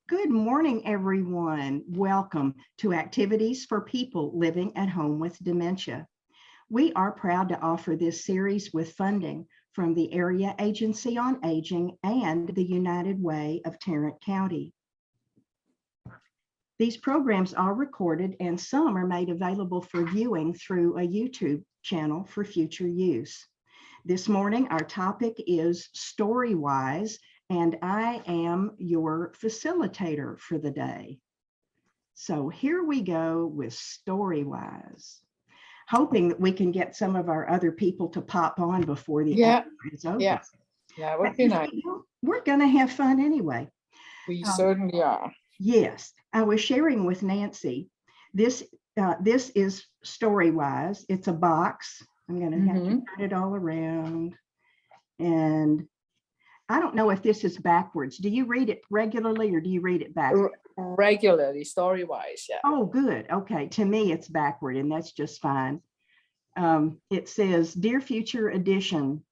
Good morning, everyone. Welcome to Activities for People Living at Home with Dementia. We are proud to offer this series with funding from the Area Agency on Aging and the United Way of Tarrant County. These programs are recorded and some are made available for viewing through a YouTube channel for future use. This morning, our topic is Storywise, and I am your facilitator for the day. So here we go with Storywise, hoping that we can get some of our other people to pop on before the hour is over. Yeah, it would be nice. We're going to have fun anyway. We certainly are. Yes, I was sharing with Nancy. This is Storywise. It's a box. I'm going to have to turn it all around. And I don't know if this is backwards. Do you read it regularly or do you read it backwards? Regularly, Storywise, yeah. Oh, good. Okay. To me, it's backward, and that's just fine. It says, Dear Future Edition,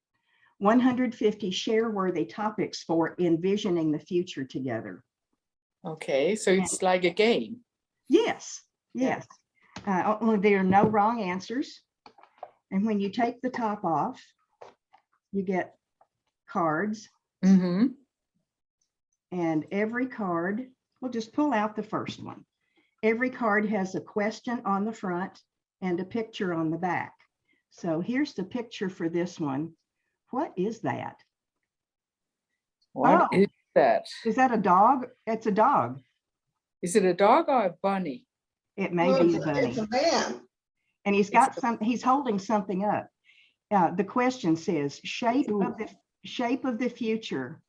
150 share-worthy topics for envisioning the future together. Okay, so it's like a game. Yes, yes. Only there are no wrong answers. And when you take the top off, you get cards. And every card, we'll just pull out the first one. Every card has a question on the front and a picture on the back. So here's the picture for this one. What is that? What is that? Is that a dog? It's a dog. Is it a dog or a bunny? It may be a bunny. It's a man. And he's got he's holding something up. The question says, shape of the future.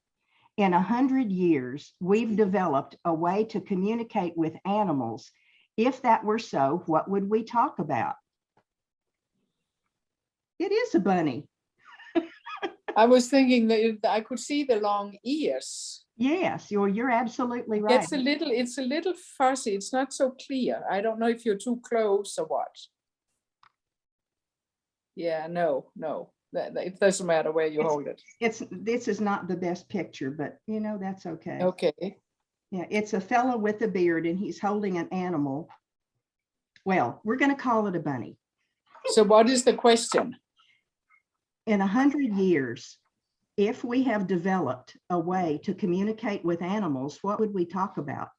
In 100 years, we've developed a way to communicate with animals. If that were so, what would we talk about? It is a bunny. I was thinking that I could see the long ears. Yes, you're absolutely right. It's a little fuzzy. It's not so clear. I don't know if you're too close or what. Yeah, no. It doesn't matter where you hold it. This is not the best picture, but you know, that's okay. Okay. Yeah, it's a fellow with a beard and he's holding an animal. Well, we're going to call it a bunny. So what is the question? In 100 years, if we have developed a way to communicate with animals, what would we talk about?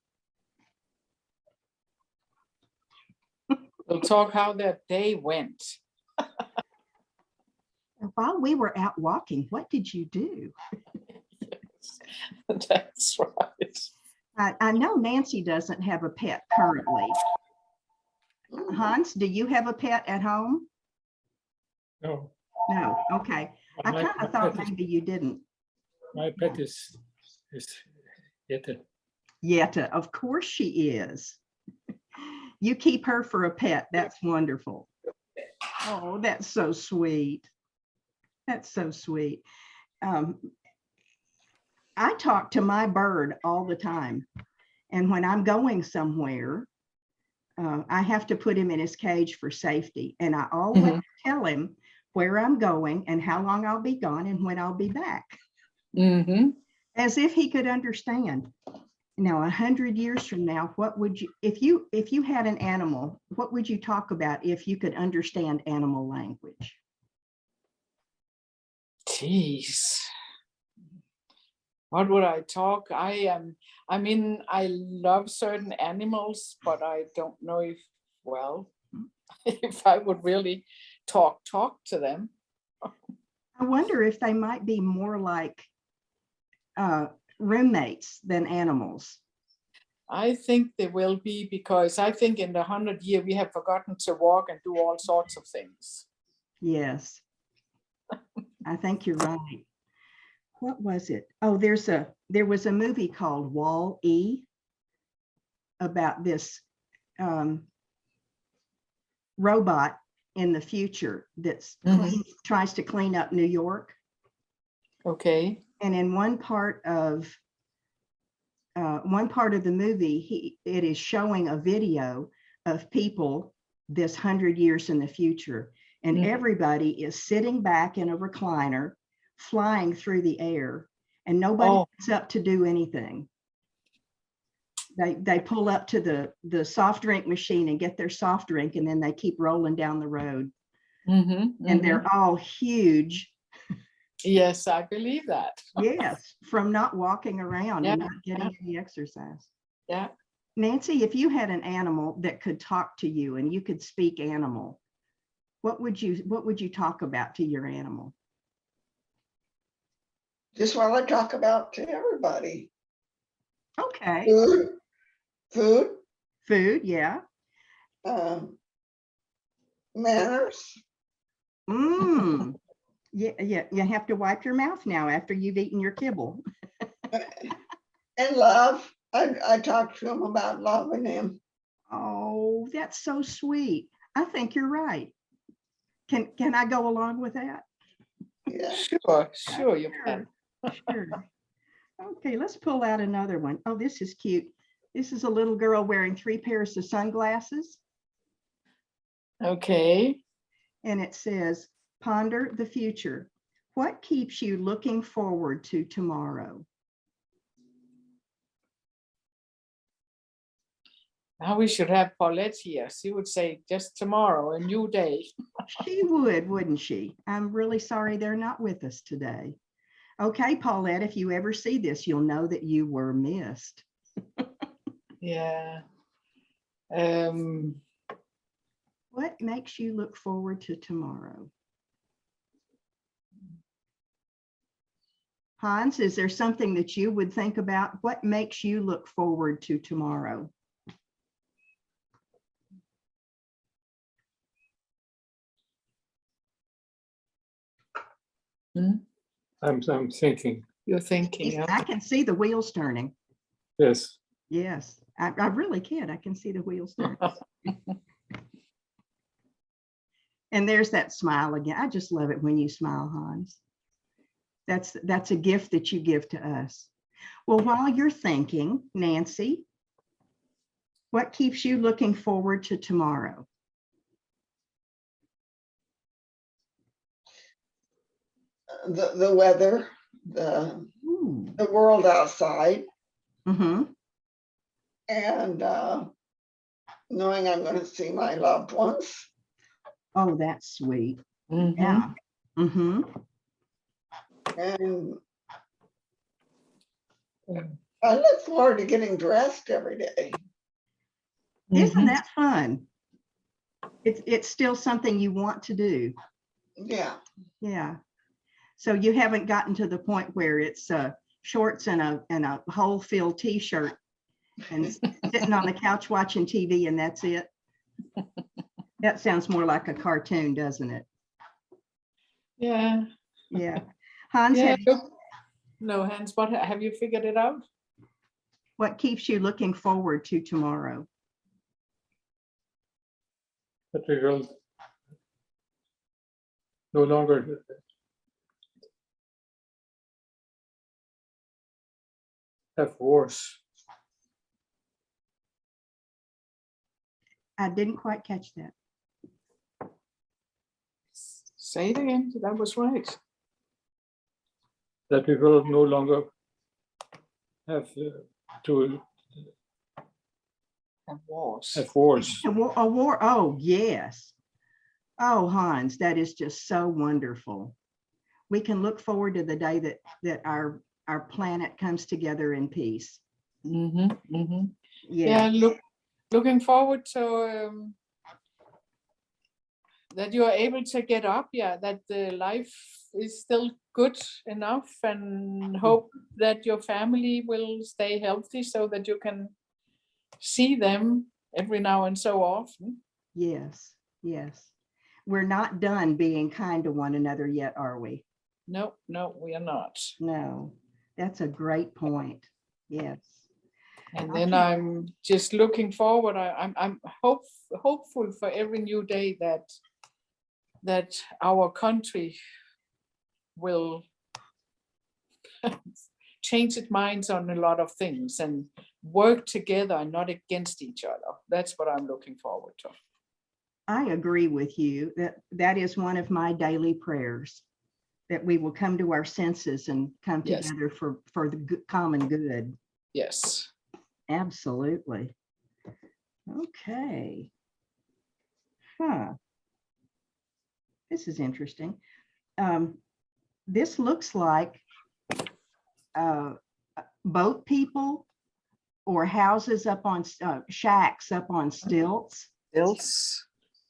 We'll talk how that day went. While we were out walking, what did you do? Yes, that's right. I know Nancy doesn't have a pet currently. Hans, do you have a pet at home? No. No, okay. I kind of thought maybe you didn't. My pet is Yetta. Yetta, of course she is. You keep her for a pet. That's wonderful. Oh, that's so sweet. That's so sweet. I talk to my bird all the time. And when I'm going somewhere, I have to put him in his cage for safety. And I always tell him where I'm going and how long I'll be gone and when I'll be back. As if he could understand. Now, 100 years from now, what would you, if you had an animal, what would you talk about if you could understand animal language? Jeez. What would I talk? I love certain animals, but I don't know if I would really talk to them. I wonder if they might be more like roommates than animals. I think they will be, because I think in the 100 year we have forgotten to walk and do all sorts of things. Yes, I think you're right. What was it? Oh, there was a movie called Wall-E about this robot in the future that's tries to clean up New York. Okay. And in one part of the movie, it is showing a video of people this 100 years in the future, and everybody is sitting back in a recliner, flying through the air, and nobody gets up to do anything. They pull up to the soft drink machine and get their soft drink, and then they keep rolling down the road. And they're all huge. Yes, I believe that. Yes, from not walking around and not getting any exercise. Yeah. Nancy, if you had an animal that could talk to you and you could speak animal, what would you talk about to your animal? Just what I talk about to everybody. Okay. Food, yeah. Manners. Yeah, you have to wipe your mouth now after you've eaten your kibble. And love. I talk to him about loving him. Oh, that's so sweet. I think you're right. Can I go along with that? Yeah. Sure you can. Sure. Okay, let's pull out another one. Oh, this is cute. This is a little girl wearing 3 pairs of sunglasses. Okay. And it says, ponder the future. What keeps you looking forward to tomorrow? Now we should have Paulette here. She would say, just tomorrow, a new day. She would, wouldn't she? I'm really sorry they're not with us today. Okay, Paulette, if you ever see this, you'll know that you were missed. Yeah. What makes you look forward to tomorrow? Hans, is there something that you would think about? What makes you look forward to tomorrow? I'm thinking. You're thinking. Yeah. I can see the wheels turning. Yes. Yes, I really can. I can see the wheels turning. And there's that smile again. I just love it when you smile, Hans. That's a gift that you give to us. Well, while you're thinking, Nancy, what keeps you looking forward to tomorrow? The weather, the world outside, Mm-hmm. and knowing I'm going to see my loved ones. Oh, that's sweet. Mm-hmm. Yeah. Mm-hmm. And I look forward to getting dressed every day. Isn't that fun? It's still something you want to do. Yeah. Yeah. So you haven't gotten to the point where it's shorts and a whole filled t-shirt and sitting on the couch watching TV and that's it. That sounds more like a cartoon, doesn't it? Yeah. Yeah. Hans, Yeah. No, Hans, what have you figured it out? what keeps you looking forward to tomorrow? But we will no longer have wars. I didn't quite catch that. Say it again. That was right. That we will no longer have to Have wars. have wars. A war. Oh, yes. Oh, Hans, that is just so wonderful. We can look forward to the day that our planet comes together in peace. Mm-hmm. Mm-hmm. Yeah. Yeah. Looking forward to that you are able to get up. Yeah, that the life is still good enough, and hope that your family will stay healthy so that you can see them every now and so often. Yes. Yes. We're not done being kind to one another yet, are we? No, we are not. No. That's a great point. Yes. And then I'm just looking forward. I'm hopeful for every new day that our country will change its minds on a lot of things and work together and not against each other. That's what I'm looking forward to. I agree with you. That is one of my daily prayers, that we will come to our senses and come Yes. together for the common good. Yes. Absolutely. Okay. Huh. This is interesting. This looks like boat people or houses up on shacks up on stilts. Else.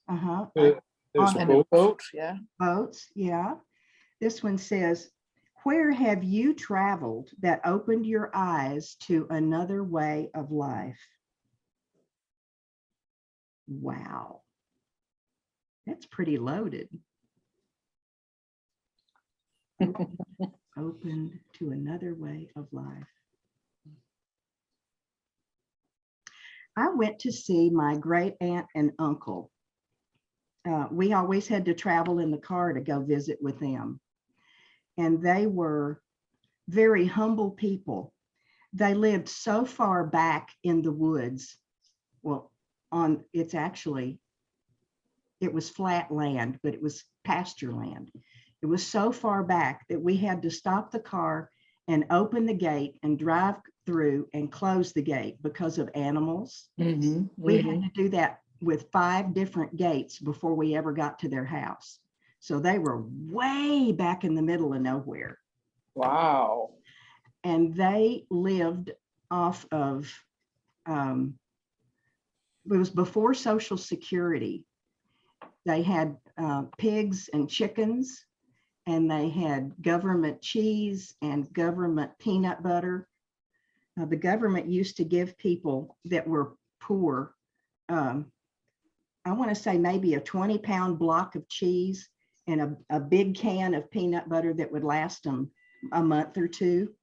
Uh-huh. There's On a And a boat. boat, yeah. boats, yeah. This one says, where have you traveled that opened your eyes to another way of life? Wow. That's pretty loaded. Opened to another way of life. I went to see my great aunt and uncle. We always had to travel in the car to go visit with them. And they were very humble people. They lived so far back in the woods. Well, it was flat land, but it was pasture land. It was so far back that we had to stop the car and open the gate and drive through and close the gate because of animals. We had to do that with 5 different gates before we ever got to their house. So they were way back in the middle of nowhere. Wow. And they lived off of, it was before Social Security. They had pigs and chickens, and they had government cheese and government peanut butter. The government used to give people that were poor, I want to say maybe a 20-pound block of cheese and a big can of peanut butter that would last them a month or two,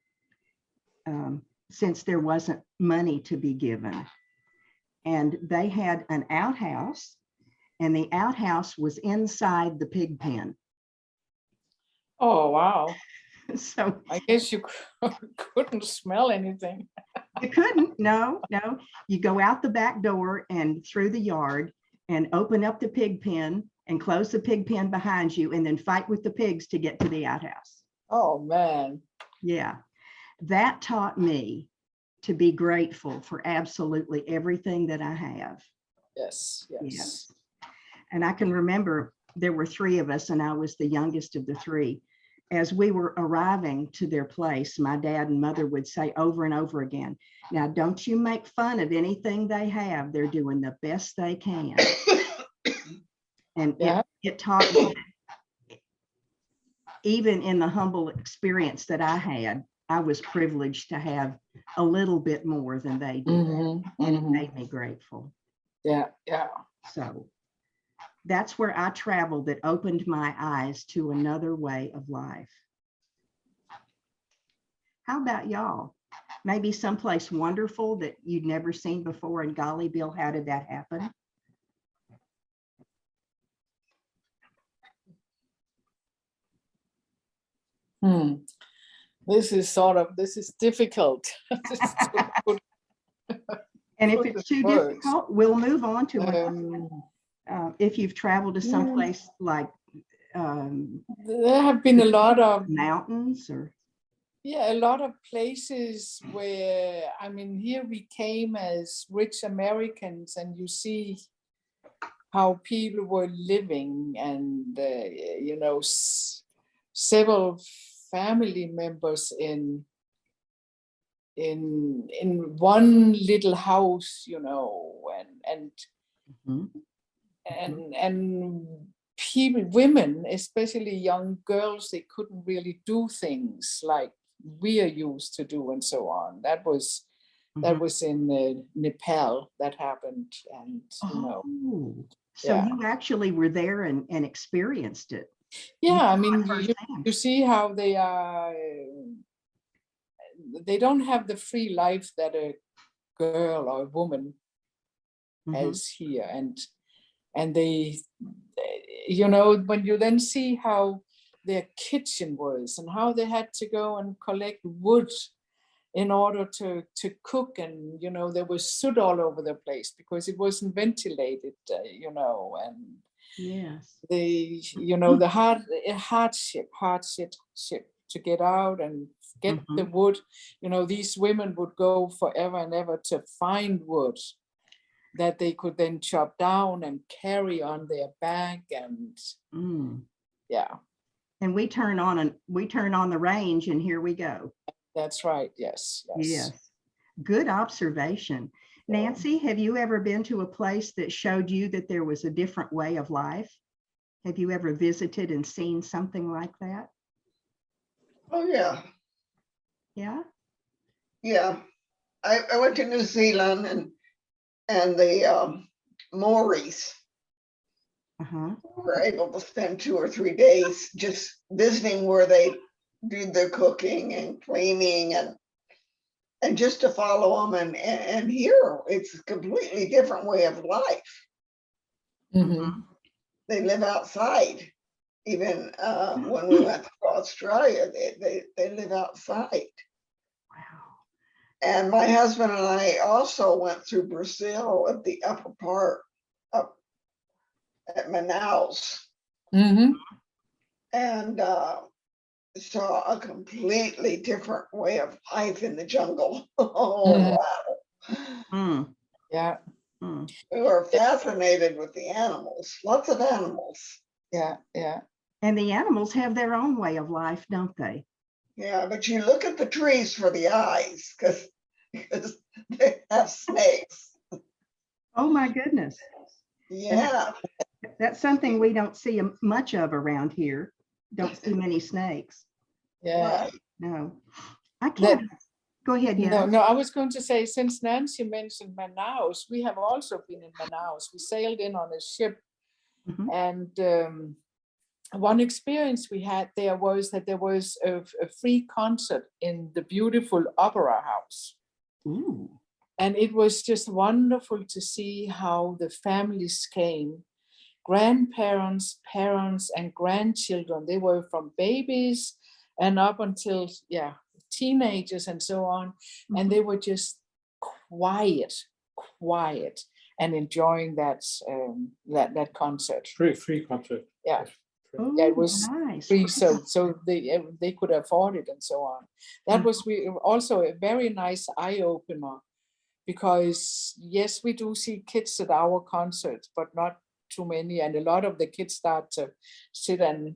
since there wasn't money to be given. And they had an outhouse, and the outhouse was inside the pig pen. Oh, wow. So I guess you couldn't smell anything. you couldn't, no. You go out the back door and through the yard and open up the pig pen and close the pig pen behind you and then fight with the pigs to get to the outhouse. Oh, man. Yeah, that taught me to be grateful for absolutely everything that I have. Yes. And I can remember there were 3 of us and I was the youngest of the 3. As we were arriving to their place, my dad and mother would say over and over again, now, don't you make fun of anything they have. They're doing the best they can. And it taught me, even in the humble experience that I had, I was privileged to have a little bit more than they did. And it made me grateful. Yeah. So that's where I traveled, that opened my eyes to another way of life. How about y'all? Maybe someplace wonderful that you'd never seen before, and golly, Bill, how did that happen? This is difficult. And if it's too difficult, we'll move on to if you've traveled to someplace like there have been a lot of mountains or a lot of places where, I mean, here we came as rich Americans, and you see how people were living, and several family members in one little house, and people, women, especially young girls, they couldn't really do things like we are used to do, and so on. That was in Nepal that happened, and so you actually were there and experienced it. Yeah, I mean, you see how they don't have the free life that a girl or a woman has here, and they when you then see how their kitchen was and how they had to go and collect wood in order to cook, and there was soot all over the place because it wasn't ventilated, and yes, the hardship to get out and get the wood. You know, these women would go forever and ever to find wood that they could then chop down and carry on their back, and yeah. And we turn on the range, and here we go. That's right. Yes. Yes. Good observation. Nancy, have you ever been to a place that showed you that there was a different way of life? Have you ever visited and seen something like that? Oh, yeah. Yeah. Yeah. I went to New Zealand and the Maoris were able to spend 2 or 3 days just visiting where they do their cooking and cleaning and just to follow them and here it's a completely different way of life. They live outside. Even when we went to Australia, they live outside. Wow. And my husband and I also went through Brazil at the upper part up at Manaus. And saw a completely different way of life in the jungle. Oh, wow. Yeah. We were fascinated with the animals, lots of animals. Yeah. And the animals have their own way of life, don't they? Yeah, but you look at the trees for the eyes because they have snakes. Oh my goodness. Yeah. That's something we don't see much of around here. Don't see many snakes. Yeah. Right. No. I can't. Go ahead. Yeah. No, I was going to say, since Nancy mentioned Manaus, we have also been in Manaus. We sailed in on a ship, and one experience we had there was that there was a free concert in the beautiful opera house. Ooh. And it was just wonderful to see how the families came, grandparents, parents, and grandchildren. They were from babies and up until, teenagers and so on. And they were just quiet and enjoying that concert. Free concert. Yeah. Oh, Yeah, it was nice. free, so they could afford it and so on. That was also a very nice eye opener, because yes, we do see kids at our concerts, but not too many, and a lot of the kids start to sit and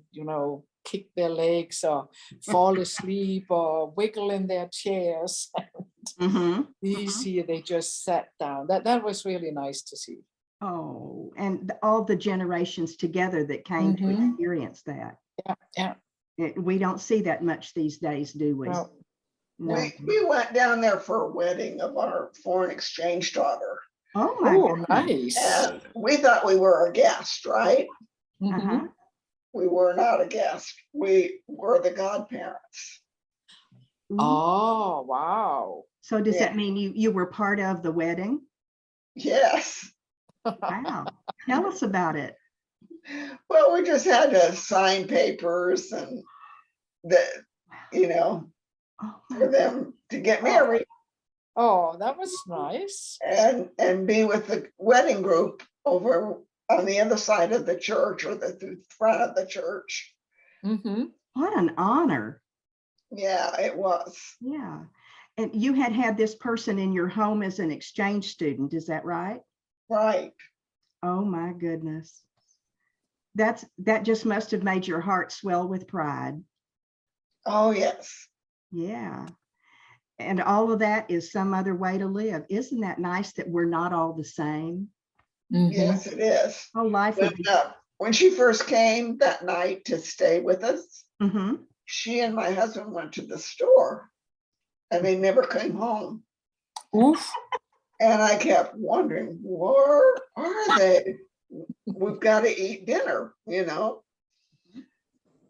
kick their legs or fall asleep or wiggle in their chairs. These here, they just sat down. That was really nice to see. Oh, and all the generations together that came to experience that. Yeah. We don't see that much these days, do we? No. No. We went down there for a wedding of our foreign exchange daughter. Oh my goodness. Nice. And we thought we were a guest, right? We were not a guest. We were the godparents. Oh, wow. So does that mean you were part of the wedding? Yes. Wow. Tell us about it. Well, we just had to sign papers and for them to get married. Oh, that was nice. And be with the wedding group over on the other side of the church or the front of the church. What an honor. Yeah, it was. Yeah. And you had this person in your home as an exchange student, is that right? Right. Oh my goodness. That just must have made your heart swell with pride. Oh, yes. Yeah. And all of that is some other way to live. Isn't that nice that we're not all the same? Yes, it is. Oh, life would be. When she first came that night to stay with us, she and my husband went to the store and they never came home. Oof. And I kept wondering, where are they? We've got to eat dinner,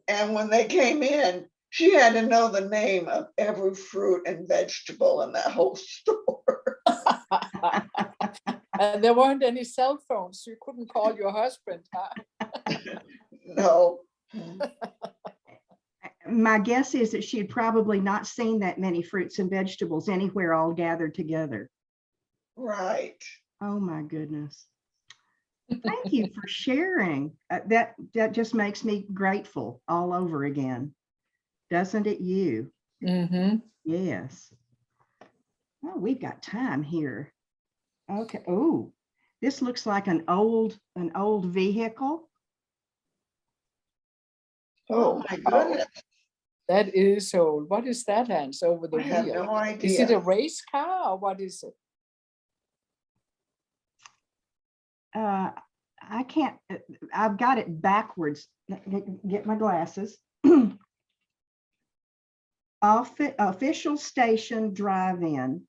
And when they came in, she had to know the name of every fruit and vegetable in that whole store. And there weren't any cell phones, so you couldn't call your husband, huh? No. My guess is that she had probably not seen that many fruits and vegetables anywhere all gathered together. Right. Oh my goodness. Thank you for sharing. That just makes me grateful all over again. Doesn't it you? Mm-hmm. Yes. Oh, we've got time here. Okay. Oh, this looks like an old vehicle. Oh, my goodness. That is old. What is that, Hans, over the I have wheel? no Is it a idea. race car or what is it? I can't, I've got it backwards. Get my glasses. Official station drive-in.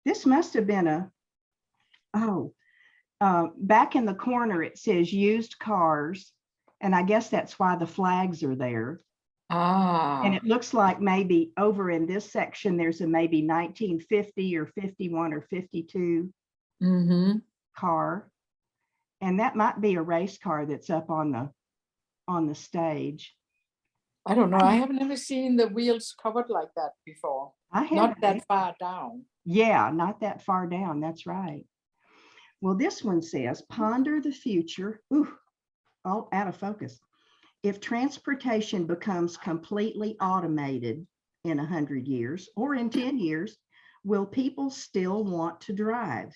This must have been back in the corner, it says used cars. And I guess that's why the flags are there. And Ah, it looks like maybe over in this section, there's a maybe 1950 or 51 or 52 mm-hmm. car. And that might be a race car that's up on the stage. I don't know. I have never seen the wheels covered like that before. I Not haven't. that far down. Yeah, not that far down. That's right. Well, this one says, ponder the future. Ooh, all out of focus. If transportation becomes completely automated in 100 years or in 10 years, will people still want to drive?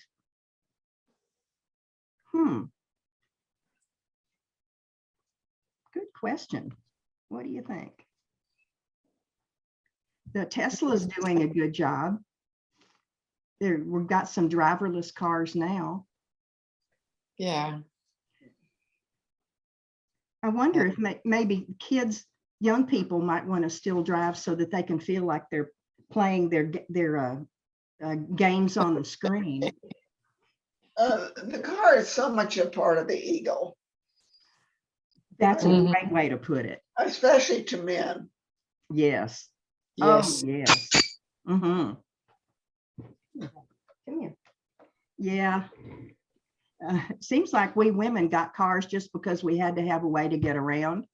Good question. What do you think? The Tesla's doing a good job. We've got some driverless cars now. Yeah. I wonder if maybe kids, young people might want to still drive so that they can feel like they're playing their games on the screen. The car is so much a part of the ego, That's a Mhm. great way to put it. especially to men. Yes. Yes. Oh, yes. Mm-hmm. Come here. Yeah. It seems like we women got cars just because we had to have a way to get around.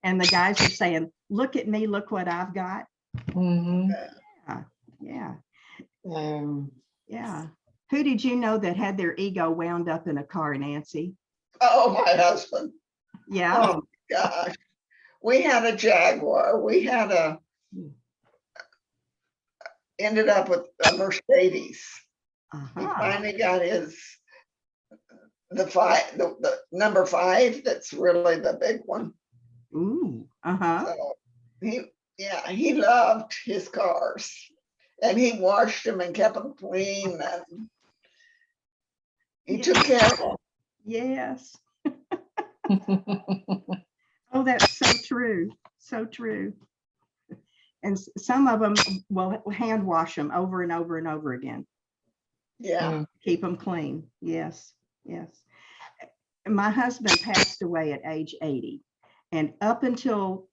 And the guys are saying, look at me, look what I've got. Mm-hmm. Yeah. Um, Yeah. Who did you know that had their ego wound up in a car, Nancy? Oh, my husband. Yeah. Oh, gosh. We had a Jaguar. We had ended up with a Mercedes. He Uh-huh. finally got the number 5. That's really the big one. Ooh. Uh-huh. So he loved his cars, and he washed them and kept them clean, and he took care of them. Yes. Oh, that's so true. So true. And some of them will hand wash them over and over and over again. Yeah. Keep them clean. Yes. Yes. My husband passed away at age 80. And up until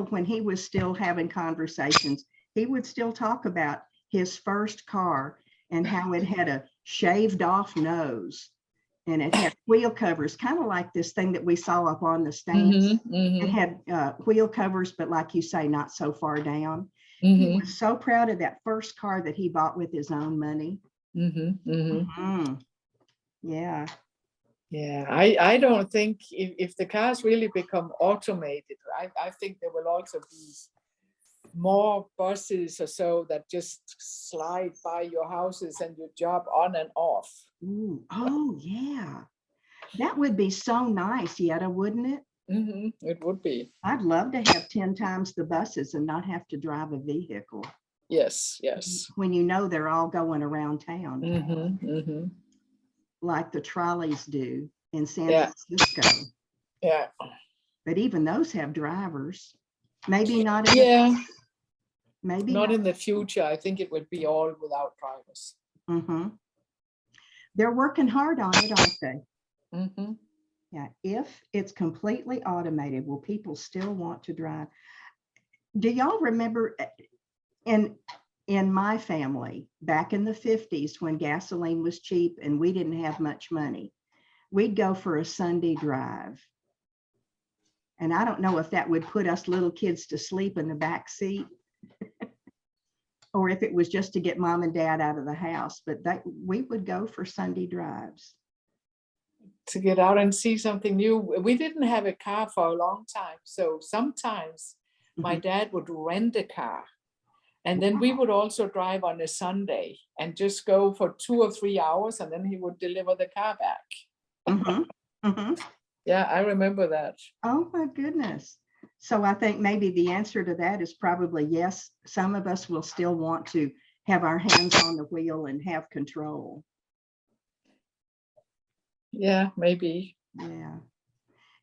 when he was still having conversations, he would still talk about his first car and how it had a shaved off nose and it had wheel covers, kind of like this thing that we saw up on the stands. It had wheel covers, but like you say, not so far down. He was so proud of that first car that he bought with his own money. Yeah. Yeah, I don't think if the cars really become automated, I think there will also be more buses or so that just slide by your houses and your job on and off. Ooh. Oh, yeah. That would be so nice, Yetta, wouldn't it? It would be. I'd love to have 10 times the buses and not have to drive a vehicle. Yes, yes. When you know they're all going around town, like the trolleys do in San Francisco. Yeah. But even those have drivers. Maybe not. Maybe not in the future. I think it would be all without drivers. They're working hard on it, aren't they? Yeah. If it's completely automated, will people still want to drive? Do y'all remember in my family back in the 50s when gasoline was cheap and we didn't have much money, we'd go for a Sunday drive. And I don't know if that would put us little kids to sleep in the back seat or if it was just to get mom and dad out of the house, but we would go for Sunday drives. To get out and see something new. We didn't have a car for a long time. So sometimes my dad would rent a car. And then we would also drive on a Sunday and just go for 2 or 3 hours, and then he would deliver the car back. Mhm, mhm. Yeah, I remember that. Oh, my goodness. So I think maybe the answer to that is probably yes. Some of us will still want to have our hands on the wheel and have control. Yeah, maybe. Yeah.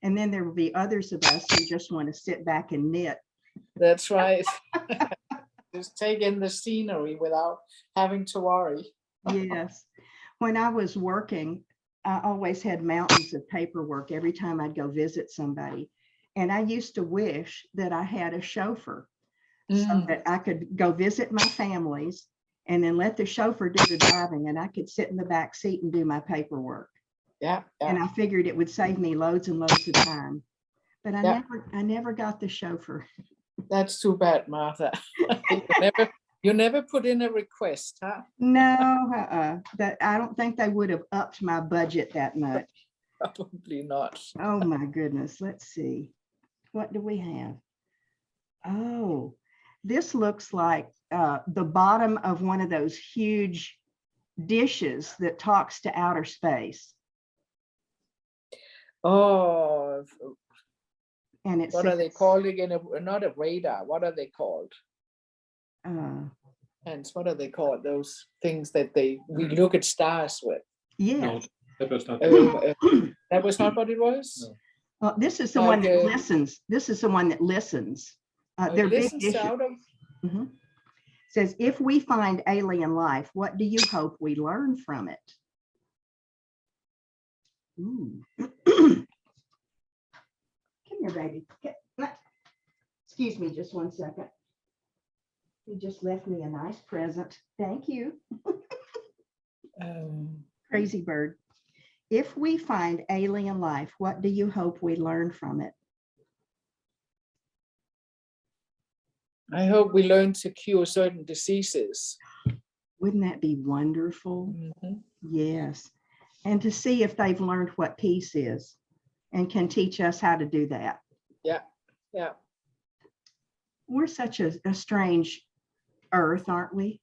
And then there will be others of us who just want to sit back and knit. That's right. Just take in the scenery without having to worry. Yes. When I was working, I always had mountains of paperwork every time I'd go visit somebody. And I used to wish that I had a chauffeur so that I could go visit my families and then let the chauffeur do the driving, and I could sit in the back seat and do my paperwork. Yeah, And yeah. I figured it would save me loads and loads of time. But Yeah. I never got the chauffeur. That's too bad, Martha. You never put in a request, huh? No, that I don't think they would have upped my budget that much. Probably not. Oh my goodness. Let's see. What do we have? Oh, this looks like the bottom of one of those huge dishes that talks to outer space. Oh, And it what are they says, called again? Not a radar. What are they called? uh, And what are they called? Those things that we look at stars with. yeah. No, that was not. That was not what it was? No. Well, this is the one Like, that listens. This is the one that listens. It They're big listens dishes. out of. Mhm. Says, if we find alien life, what do you hope we learn from it? Ooh. Come here, baby. Excuse me just one second. You just left me a nice present. Thank you. Crazy bird. If we find alien life, what do you hope we learn from it? I hope we learn to cure certain diseases. Wouldn't that be wonderful? Mhm. Yes. And to see if they've learned what peace is and can teach us how to do that. Yeah, yeah. We're such a strange earth, aren't we?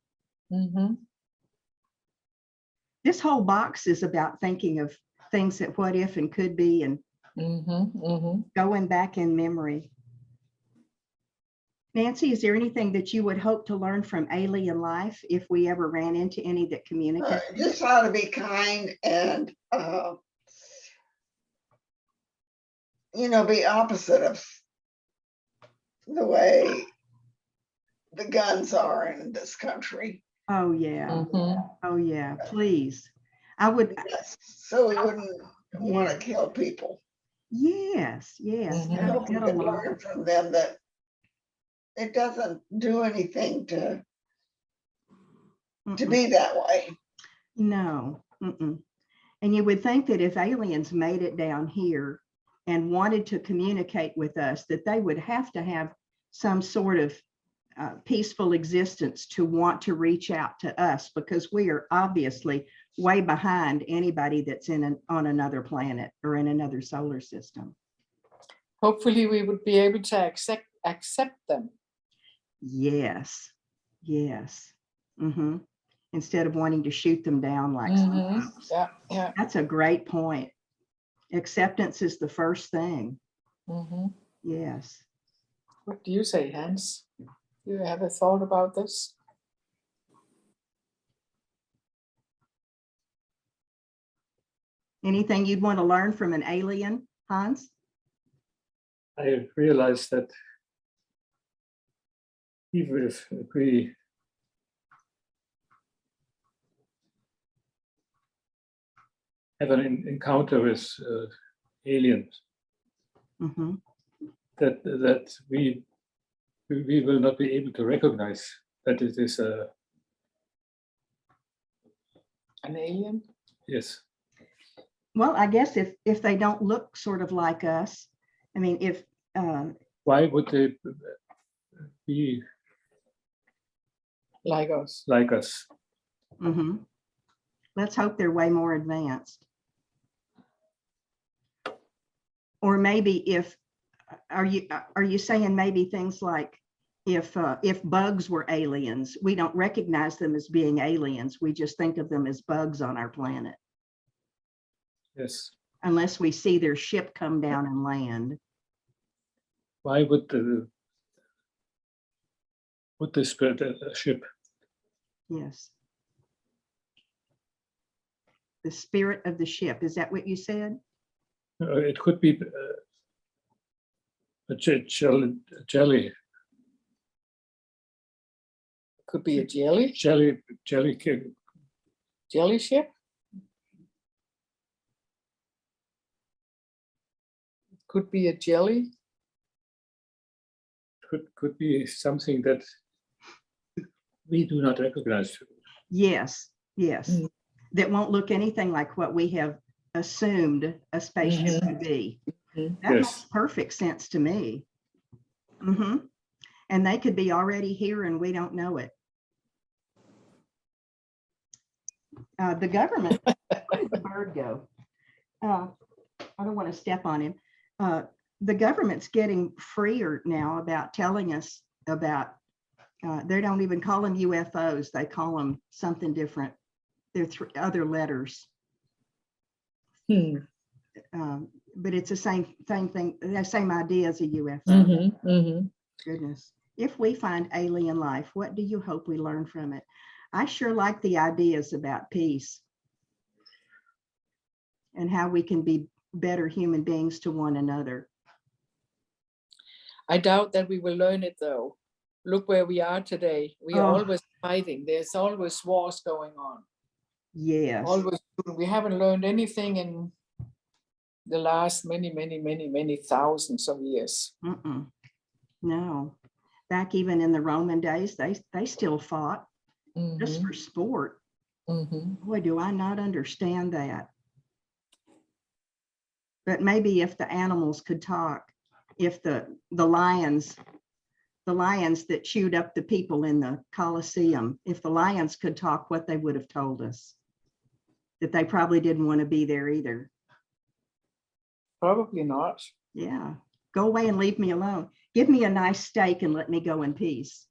Mm-hmm. This whole box is about thinking of things that what if and could be and going back in memory. Nancy, is there anything that you would hope to learn from alien life if we ever ran into any that communicate? Just how to be kind and, be opposite of the way the guns are in this country. Oh, yeah. Mm-hmm. Oh, yeah. Please. I would. Yes, so we wouldn't want to kill people. Yes, yes. Mhm. I hope we can learn from them that it doesn't do anything to be that way. No. And you would think that if aliens made it down here and wanted to communicate with us, that they would have to have some sort of peaceful existence to want to reach out to us, because we are obviously way behind anybody that's on another planet or in another solar system. Hopefully we would be able to accept them. Yes, yes. Instead of wanting to shoot them down like some folks. Yeah, yeah. That's a great point. Acceptance is the first thing. Yes. What do you say, Hans? Do you have a thought about this? Anything you'd want to learn from an alien, Hans? I realized that even if we have an encounter with aliens, that we will not be able to recognize that it is an alien. Yes. Well, I guess if they don't look sort of like us, I mean, if why would they be like us? Like us. Let's hope they're way more advanced. Or maybe if are you saying maybe things like if bugs were aliens, we don't recognize them as being aliens. We just think of them as bugs on our planet, Yes. unless we see their ship come down and land. Why would the spirit a ship? Yes. The spirit of the ship. Is that what you said? It could be a jelly Could be a jelly ship. Could be a jelly. could be something that we do not recognize. Yes, yes. Mm. That won't look anything like what we have assumed a spaceship to be. Mhm. That Yes. makes perfect sense to me. And they could be already here and we don't know it. The government, where did the bird go? I don't want to step on him. The government's getting freer now about telling us about, they don't even call them UFOs. They call them something different. They're other letters. But it's the same thing, the same idea as a UFO. Goodness. If we find alien life, what do you hope we learn from it? I sure like the ideas about peace and how we can be better human beings to one another. I doubt that we will learn it though. Look where we are today. We are always fighting. There's always wars going on. Yes. Always. We haven't learned anything in the last many thousands of years. No. Back even in the Roman days, they still fought just for sport. Boy, do I not understand that. But maybe if the animals could talk, if the lions that chewed up the people in the Colosseum, if the lions could talk, what they would have told us, that they probably didn't want to be there either. Probably not. Yeah. Go away and leave me alone. Give me a nice steak and let me go in peace.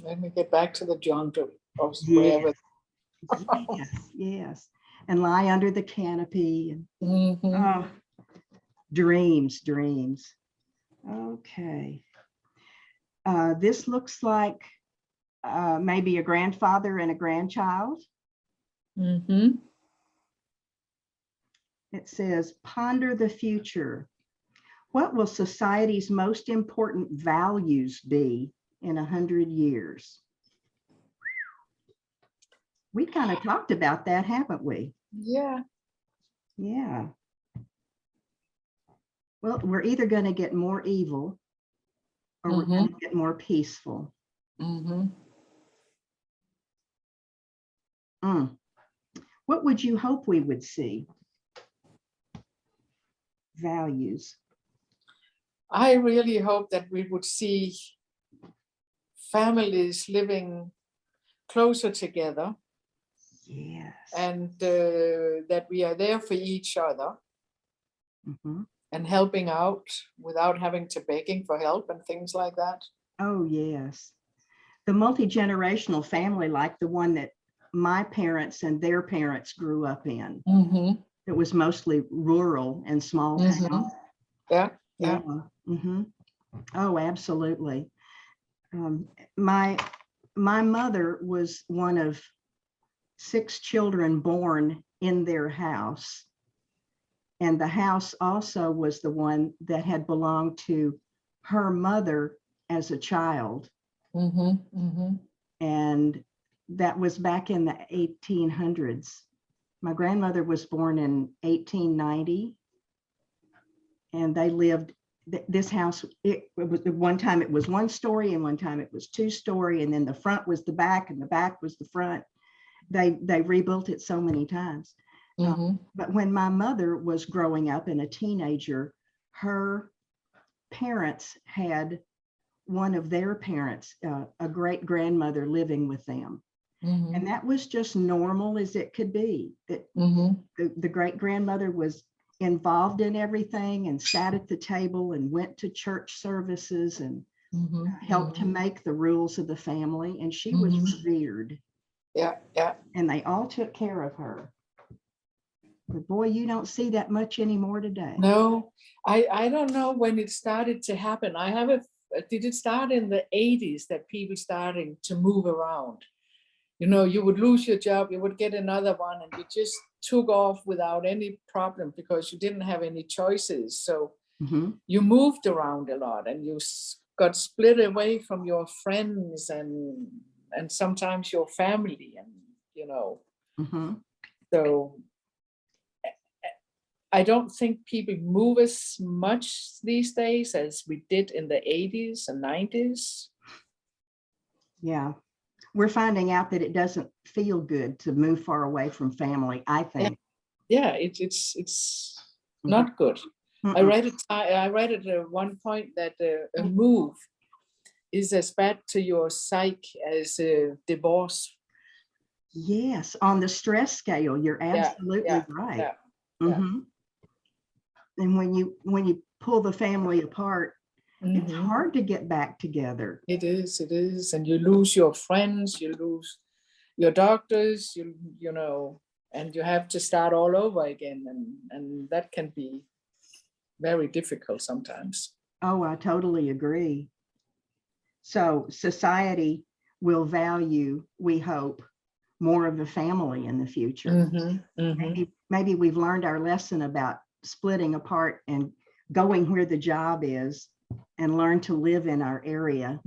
Let me get back to the jungle or wherever. Yes, yes. And lie under the canopy. And, oh, dreams. Okay. This looks like maybe a grandfather and a grandchild. It says, ponder the future. What will society's most important values be in 100 years? We kind of talked about that, haven't we? Yeah. Yeah. Well, we're either going to get more evil or we're going to get more peaceful. What would you hope we would see? Values. I really hope that we would see families living closer together. Yes. And that we are there for each other and helping out without having to begging for help and things like that. Oh, yes. The multi-generational family, like the one that my parents and their parents grew up in. It was mostly rural and small town. Yeah. Oh, absolutely. My mother was one of 6 children born in their house. And the house also was the one that had belonged to her mother as a child. And that was back in the 1800s. My grandmother was born in 1890. And they lived, this house, it was one time it was 1 story and one time it was 2 story. And then the front was the back and the back was the front. They rebuilt it so many times. But when my mother was growing up and a teenager, her parents had one of their parents, a great grandmother living with them. And that was just normal as it could be. That the great grandmother was involved in everything and sat at the table and went to church services and helped to make the rules of the family. And she was revered. Yeah, yeah. And they all took care of her. But boy, you don't see that much anymore today. No, I don't know when it started to happen. Did it start in the 80s that people starting to move around? You know, you would lose your job, you would get another one, and you just took off without any problem because you didn't have any choices. So you moved around a lot, and you got split away from your friends and sometimes your family, and you know. So I don't think people move as much these days as we did in the 80s and 90s. Yeah. We're finding out that it doesn't feel good to move far away from family, I think. Yeah, it's not good. I read it at one point that a move is as bad to your psyche as a divorce. Yes, on the stress scale, you're absolutely right. And when you pull the family apart, it's hard to get back together. It is, and you lose your friends, you lose your doctors, you know, and you have to start all over again, and that can be very difficult sometimes. Oh, I totally agree. So society will value, we hope, more of the family in the future. Maybe we've learned our lesson about splitting apart and going where the job is and learn to live in our area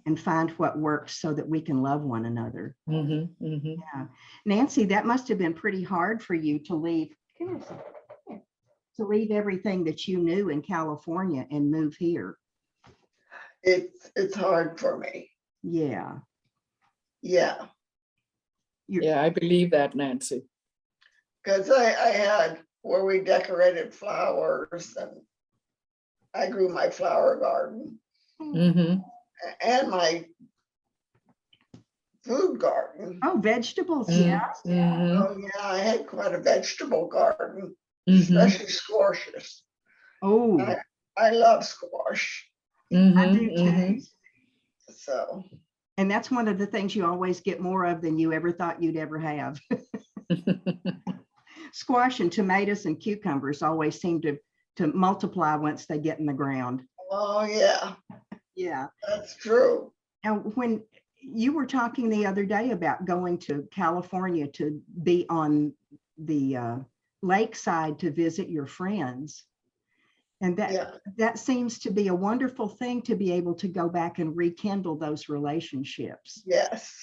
and find what works so that we can love one another. Yeah. Nancy, that must have been pretty hard for you to leave. To leave everything that you knew in California and move here. It's hard for me. Yeah. Yeah. Yeah, I believe that, Nancy. Because I had where we decorated flowers, and I grew my flower garden and my food garden. Oh, vegetables, yeah. Oh yeah, I had quite a vegetable garden, especially squashes. Oh, I love squash. I do too. So. And that's one of the things you always get more of than you ever thought you'd ever have. Squash and tomatoes and cucumbers always seem to multiply once they get in the ground. Oh yeah. Yeah. That's true. Now, when you were talking the other day about going to California to be on the lakeside to visit your friends, and that seems to be a wonderful thing to be able to go back and rekindle those relationships. Yes.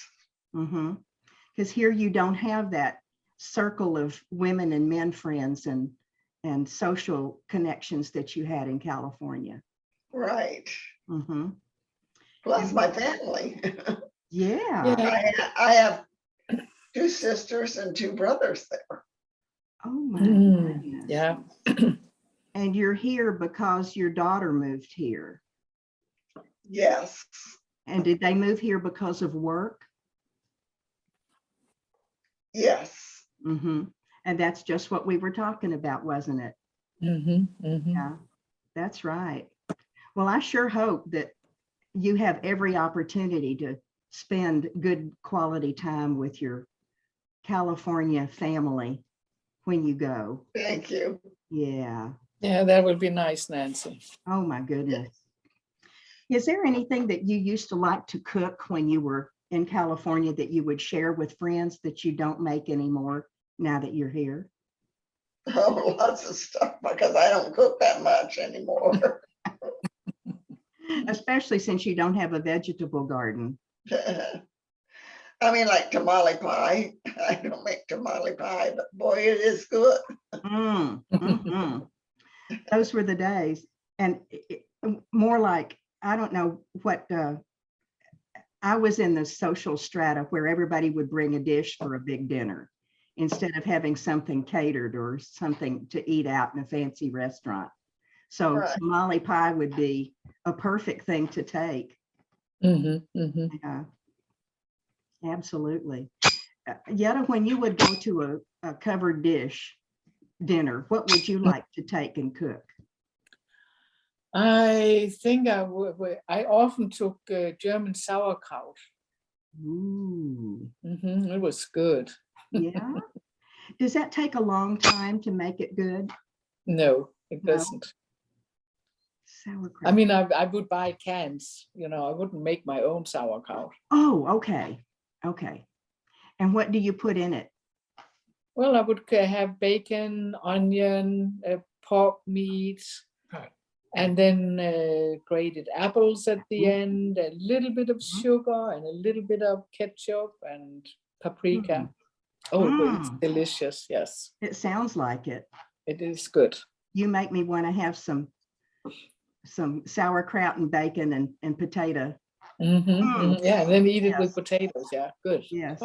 Because here you don't have that circle of women and men friends and social connections that you had in California. Right. Plus my family. Yeah. I have 2 sisters and 2 brothers there. Oh my goodness. Yeah. And you're here because your daughter moved here. Yes. And did they move here because of work? Yes. And that's just what we were talking about, wasn't it? Yeah, that's right. Well, I sure hope that you have every opportunity to spend good quality time with your California family when you go. Thank you. Yeah. Yeah, that would be nice, Nancy. Oh my goodness. Is there anything that you used to like to cook when you were in California that you would share with friends that you don't make anymore now that you're here? Oh, lots of stuff, because I don't cook that much anymore. Especially since you don't have a vegetable garden. I mean, like tamale pie. I don't make tamale pie, but boy, it is good. Those were the days. And more like, I don't know what, I was in the social strata where everybody would bring a dish for a big dinner instead of having something catered or something to eat out in a fancy restaurant. So tamale pie would be a perfect thing to take. Yeah, absolutely. Yetta, when you would go to a covered dish, dinner? What would you like to take and cook? I think I often took German sauerkraut. Ooh, It was good. yeah. Does that take a long time to make it good? No, it No. doesn't. Sauerkraut. I mean, I would buy cans, I wouldn't make my own sauerkraut. Oh, okay. Okay. And what do you put in it? Well, I would have bacon, onion, pork meat, and then grated apples at the end, a little bit of sugar and a little bit of ketchup and paprika. Oh, it's delicious. Yes, It sounds like it. it is good. You make me want to have some sauerkraut and bacon and potato. Yeah, and then eat it with Yes. potatoes. Yeah, good. Yes.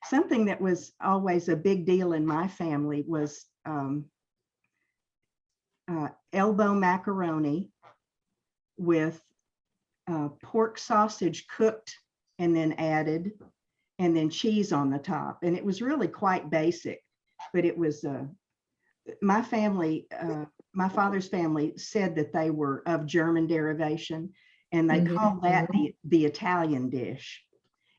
Something that was always a big deal in my family was elbow macaroni with pork sausage cooked and then added, and then cheese on the top. And it was really quite basic, but it was my family, my father's family said that they were of German derivation, and they called that the Italian dish.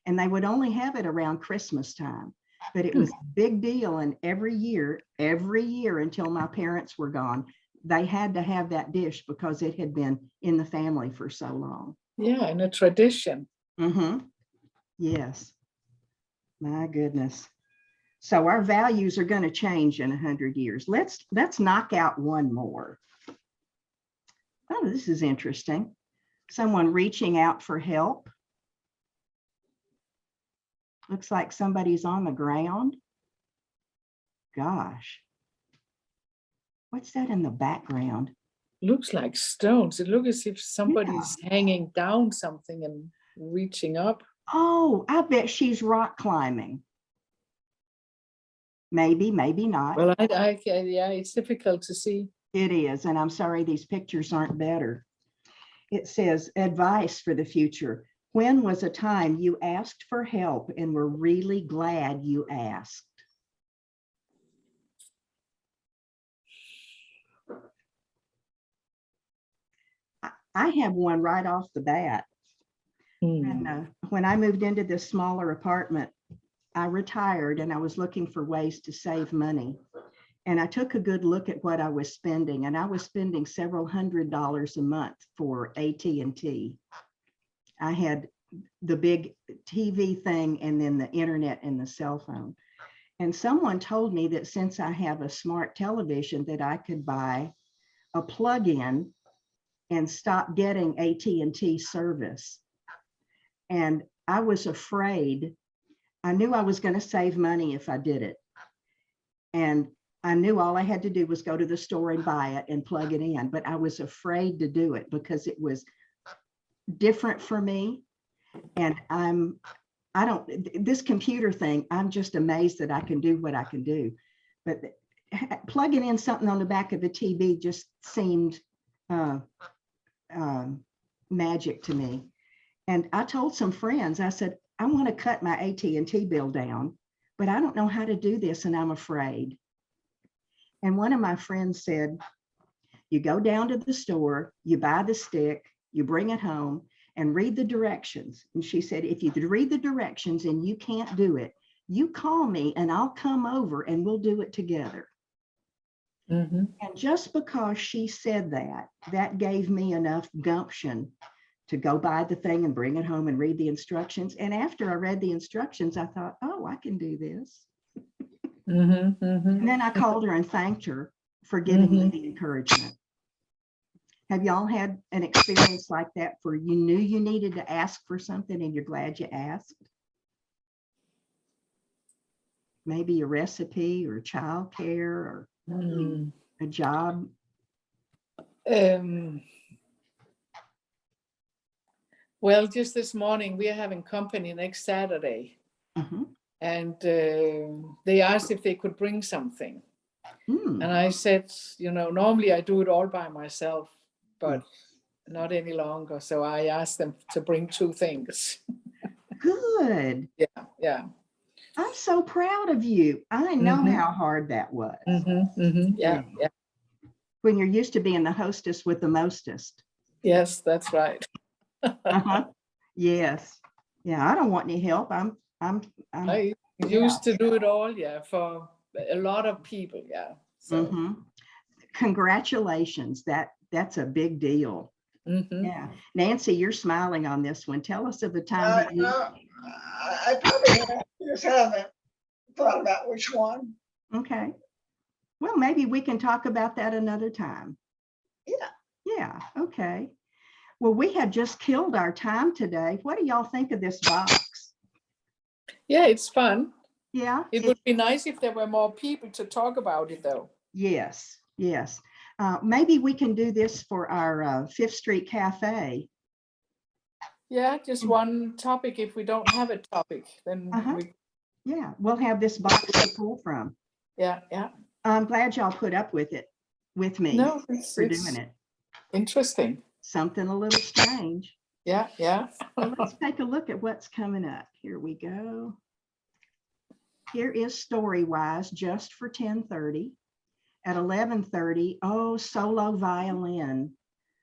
And they would only have it around Christmas time, but it was a big deal. And every year until my parents were gone, they had to have that dish because it had been in the family for so long. Yeah, and a tradition. Yes. My goodness. So our values are going to change in 100 years. Let's knock out one more. Oh, this is interesting. Someone reaching out for help. Looks like somebody's on the ground. Gosh. What's that in the background? Looks like stones. It looks as if somebody's hanging down something and reaching up. Oh, I bet she's rock climbing. Maybe, maybe not. Well, yeah, it's difficult to see. It is, and I'm sorry these pictures aren't better. It says, advice for the future. When was a time you asked for help and were really glad you asked? I have one right off the bat. And, when I moved into this smaller apartment, I retired and I was looking for ways to save money. And I took a good look at what I was spending, and I was spending several $100s a month for AT&T. I had the big TV thing and then the internet and the cell phone. And someone told me that since I have a smart television that I could buy a plug-in and stop getting AT&T service. And I was afraid. I knew I was going to save money if I did it. And I knew all I had to do was go to the store and buy it and plug it in, but I was afraid to do it because it was different for me. And this computer thing, I'm just amazed that I can do what I can do. But plugging in something on the back of the TV just seemed magic to me. And I told some friends, I said, I want to cut my AT&T bill down, but I don't know how to do this and I'm afraid. And one of my friends said, you go down to the store, you buy the stick, you bring it home and read the directions. And she said, if you read the directions and you can't do it, you call me and I'll come over and we'll do it together. And just because she said that, that gave me enough gumption to go buy the thing and bring it home and read the instructions. And after I read the instructions, I thought, oh, I can do this. And then I called her and thanked her for giving me the encouragement. Have y'all had an experience like that where you knew you needed to ask for something and you're glad you asked? Maybe a recipe or childcare or a job? Well, just this morning, we are having company next Saturday. And they asked if they could bring something. And I said, normally I do it all by myself, but not any longer. So I asked them to bring 2 things. Good. Yeah. I'm so proud of you. I know Mhm. how hard that was Yeah, yeah. when you're used to being the hostess with the mostest. Yes, that's right. Uh-huh. Yes. Yeah, I don't want any help. I'm I used to do it all, yeah, for a lot of people, yeah. So, mhm. Congratulations. That's a big deal. mhm. Yeah. Nancy, you're smiling on this one. Tell us of the time that you, I probably just haven't thought about which one. okay. Well, maybe we can talk about that another time. Yeah. Yeah, okay. Well, we have just killed our time today. What do y'all think of this box? Yeah, it's fun. Yeah, It would be nice if there were more people to talk about it, though. yes, yes. Maybe we can do this for our Fifth Street Cafe. Yeah, just one topic. If we don't have a topic, then we, Yeah, we'll have this box to pull from. yeah. I'm glad y'all put up with it, with me No, for it's doing it. interesting. Something a little strange. Yeah. So let's take a look at what's coming up. Here we go. Here is Storywise just for 10:30. At 11:30, oh, solo violin.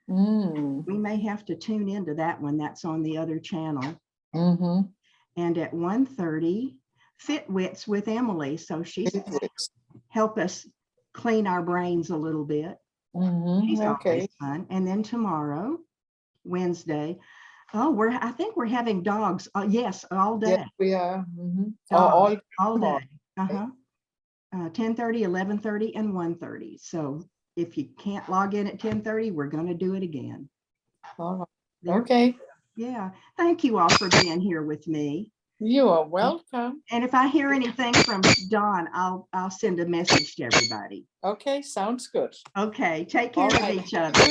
We may have to tune into that one. That's on the other channel. And at 1:30, Fitwits with Emily. So she's help us clean our brains a little bit. She's always fun. And then tomorrow, Wednesday, oh, I think we're having dogs. Yes, all day. Yes, we are. Dogs, all tomorrow. day. 10:30, 11:30, and 1:30. So if you can't log in at 10:30, we're going to do it again. All right. There. Okay. Yeah. Thank you all for being here with me. You are welcome. And if I hear anything from Dawn, I'll send a message to everybody. Okay, sounds good. Okay. Take care All of right. each other.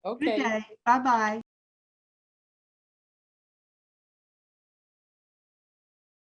Okay. Good day. Bye-bye.